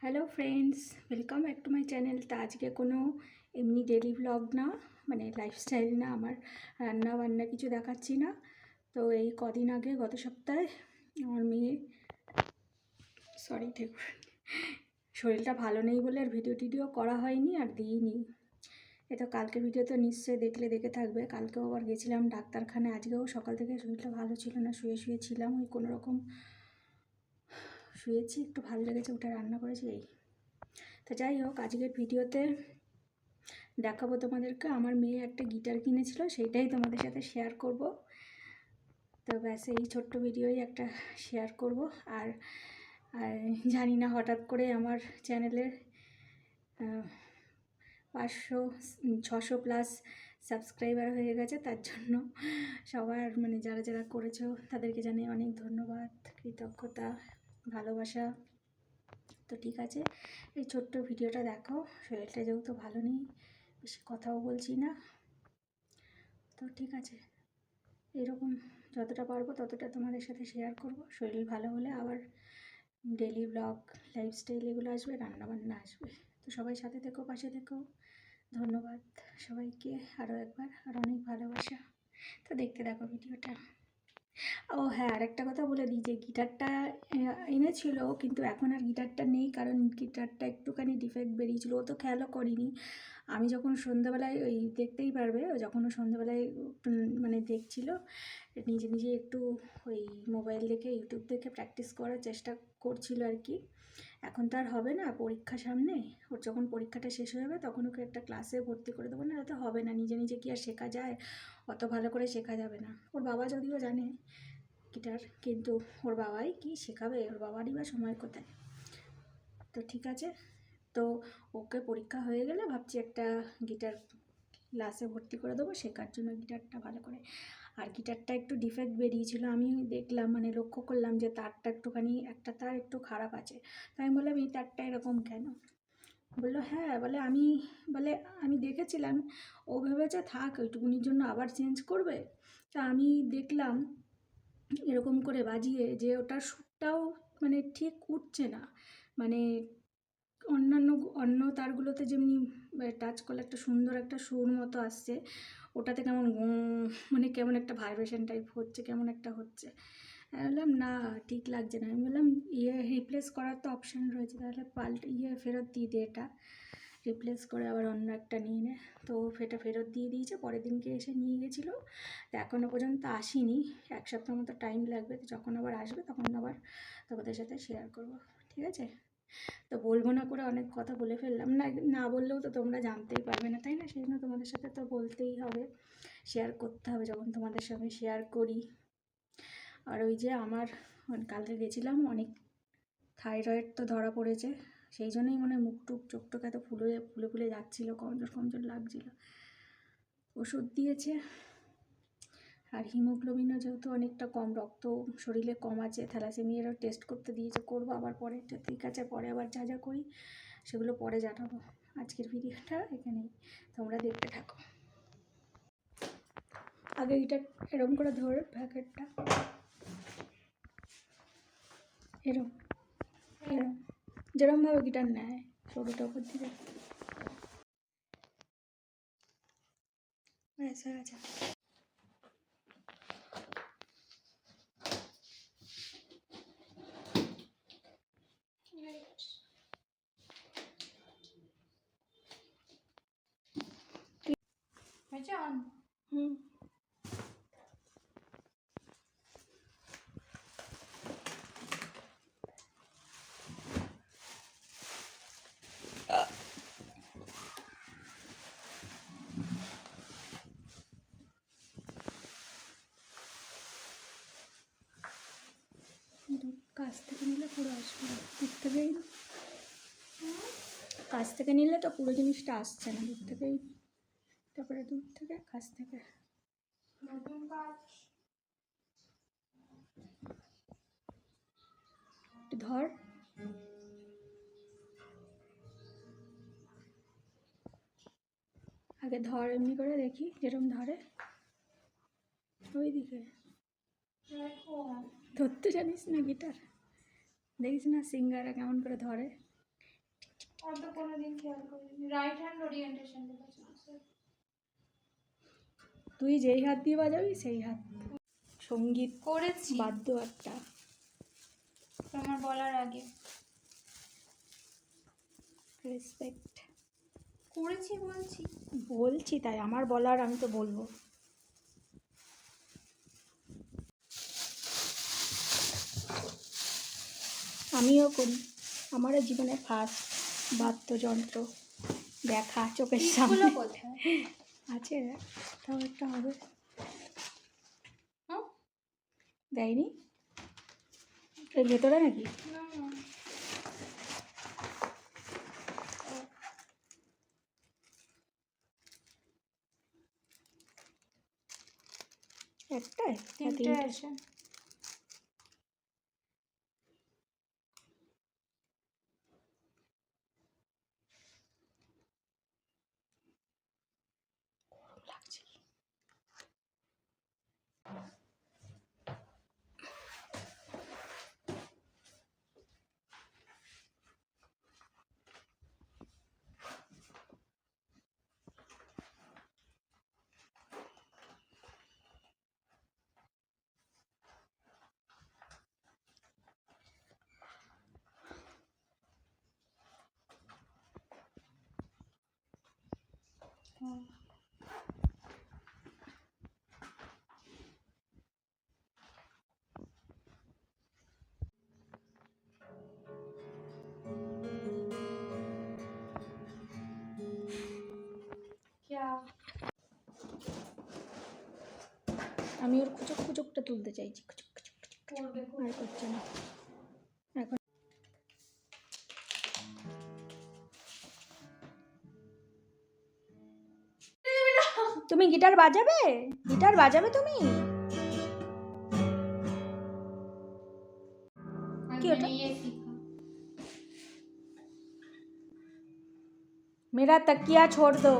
Hello friends, welcome back to my channel. তা আজকে কোনো এমনি ডেলি ব্লগ না, মানে লাইফস্টাইল না, আমার রান্না বান্না কিছু দেখাচ্ছি না। তো এই কদিন আগে গত সপ্তাহে আমার মেয়ে দেখুন, শরীরটা ভালো নেই বলে আর ভিডিও করা হয়নি আর দিইনি। এ তো কালকের ভিডিও তো নিশ্চয়ই দেখে থাকবে। কালকেও আবার গেছিলাম ডাক্তারখানায়, আজকেও সকাল থেকে শরীরটা ভালো ছিল না, শুয়ে ছিলাম। ওই কোনো রকম শুয়েছি, একটু ভালো লেগেছে, উঠে রান্না করেছি এই। তো যাই হোক, আজকের ভিডিওতে দেখাবো তোমাদেরকে আমার মেয়ে একটা গিটার কিনেছিল, সেইটাই তোমাদের সাথে শেয়ার করব। তো ব্যাস এই ছোট্ট ভিডিওই একটা শেয়ার করব। আর আর জানি না, হঠাৎ করে আমার চ্যানেলের 500-600+ সাবস্ক্রাইবার হয়ে গেছে। তার জন্য সবার মানে যারা যারা করেছো তাদেরকে জানাই অনেক ধন্যবাদ, কৃতজ্ঞতা, ভালোবাসা। তো ঠিক আছে, এই ছোট্ট ভিডিওটা দেখো। শরীরটা যেহেতু ভালো নেই, বেশি কথাও বলছি না। তো ঠিক আছে, এরকম যতটা পারবো ততটা তোমাদের সাথে শেয়ার করব। শরীর ভালো হলে আবার ডেলি ব্লগ, লাইফস্টাইল এগুলো আসবে, রান্নাবান্না আসবে। তো সবাই সাথে থেকো, পাশে থেকো। ধন্যবাদ সবাইকে আরও একবার, আর অনেক ভালোবাসা। তো দেখতে থাকো ভিডিওটা। ও হ্যাঁ, আরেকটা কথা বলে দিই, যে গিটারটা এনেছিল, কিন্তু এখন আর গিটারটা নেই, কারণ গিটারটা একটুখানি ডিফেক্ট বেরিয়েছিল। ও তো খেয়ালও করিনি। আমি যখন সন্ধ্যাবেলায় ওই দেখতেই পারবে, যখন ও সন্ধ্যাবেলায় মানে দেখছিল, নিজে নিজে একটু ওই মোবাইল দেখে, ইউটিউব দেখে প্র্যাকটিস করার চেষ্টা করছিল আর কি। এখন তো আর হবে না, পরীক্ষা সামনে। ওর যখন পরীক্ষাটা শেষ হয়ে যাবে তখন ওকে একটা ক্লাসে ভর্তি করে দেবো, না তো হবে না। নিজে নিজে কি আর শেখা যায়? অত ভালো করে শেখা যাবে না। ওর বাবা যদিও জানে গিটার, কিন্তু ওর বাবাই কি শেখাবে? ওর বাবারই বা সময় কোথায়? তো ঠিক আছে, তো ওকে পরীক্ষা হয়ে গেলে ভাবছি একটা গিটার ক্লাসে ভর্তি করে দেবো, শেখার জন্য গিটারটা ভালো করে। আর গিটারটা একটু ডিফেক্ট বেরিয়েছিল, আমি দেখলাম, মানে লক্ষ্য করলাম যে তারটা একটুখানি, একটা তার একটু খারাপ আছে। তাই আমি বললাম এই তারটা এরকম কেন? বললো হ্যাঁ, বলে আমি দেখেছিলাম। ও ভেবেছে থাক ওইটুকুনির জন্য আবার চেঞ্জ করবে। তা আমি দেখলাম এরকম করে বাজিয়ে যে ওটার সুরটাও মানে ঠিক উঠছে না। মানে অন্য তারগুলোতে যেমনি টাচ করলে একটা সুন্দর একটা সুর মতো আসছে, ওটাতে কেমন মানে কেমন একটা ভাইব্রেশন টাইপ হচ্ছে, কেমন একটা হচ্ছে। আমি বললাম না, ঠিক লাগছে না। আমি বললাম রিপ্লেস করার তো অপশান রয়েছে, তাহলে ফেরত দিয়ে দে, এটা রিপ্লেস করে আবার অন্য একটা নিয়ে নে। তো এটা ফেরত দিয়ে দিয়েছে, পরের দিনকে এসে নিয়ে গেছিলো। তো এখনও পর্যন্ত আসেনি, 1 সপ্তাহ মতো টাইম লাগবে। তো যখন আবার আসবে তখন আবার তোমাদের সাথে শেয়ার করবো, ঠিক আছে? তো বলবো না করে অনেক কথা বলে ফেললাম, না না বললেও তো তোমরা জানতেই পারবে না, তাই না? সেই জন্য তোমাদের সাথে তো বলতেই হবে, শেয়ার করতে হবে যখন তোমাদের সঙ্গে শেয়ার করি। আর ওই যে আমার কালকে গেছিলাম, অনেক থাইরয়েড তো ধরা পড়েছে, সেই জন্যই মনে হয় মুখ টুক চোখ টোক এত ফুলে যাচ্ছিলো, কমজোর লাগছিলো। ওষুধ দিয়েছে। আর হিমোগ্লোবিনও যেহেতু অনেকটা কম, রক্ত শরীরে কম আছে, থ্যালাসেমিয়ারও টেস্ট করতে দিয়েছে, করবো আবার পরে। ঠিক আছে, পরে আবার যা যা করি সেগুলো পরে জানাবো। আজকের ভিডিওটা এখানেই, তোমরা দেখতে থাকো। আগে এটা এরম করে ধরে প্যাকেটটা এরম এরম যেরমভাবে গিটার নেয়, সরুটা উপর দিকে এসে গেছে। হুম, কাছ থেকে নিলে পুরো আসবে না, দূর থেকেই। কাছ থেকে নিলে তো পুরো জিনিসটা আসছে না, দূর থেকেই। তারপরে দূর থেকে, কাছ থেকে। একটু ধর, আগে ধর এমনি করে দেখি যেরকম ধরে। ওই দিকে ধরতে জানিস না গিটার? দেখিস না সিঙ্গারা কেমন করে ধরে? অত কোনোদিন খেয়াল করিনি। রাইট হ্যান্ড ওরিয়েন্টেশন লেখা ছিল। তুই যেই হাত দিয়ে বাজাবি সেই হাত। সঙ্গীত করেছি বাদ্য একটা। তোমার বলার আগে। রেসপেক্ট করেছি বলছি। বলছি, তাই আমার বলার আমি তো বলবো। আমিও করি, আমারও জীবনে ফার্স্ট বাদ্যযন্ত্র দেখা চোখের সামনে কোথায় আছে। তাও একটা হবে। হ্যাঁ? দেয়নি এর ভেতরে নাকি? না একটাই না তিনটে তিনটে? আছে। লাগছে কি? আমি ওর কুচক কুচকটা তুলতে চাইছি। কুচক কুচক কুচক কুচক। আর করছে না এখন। তুমি গিটার বাজাবে? গিটার বাজাবে তুমি? কি ওটা? मेरा तकिया छोड़ दो।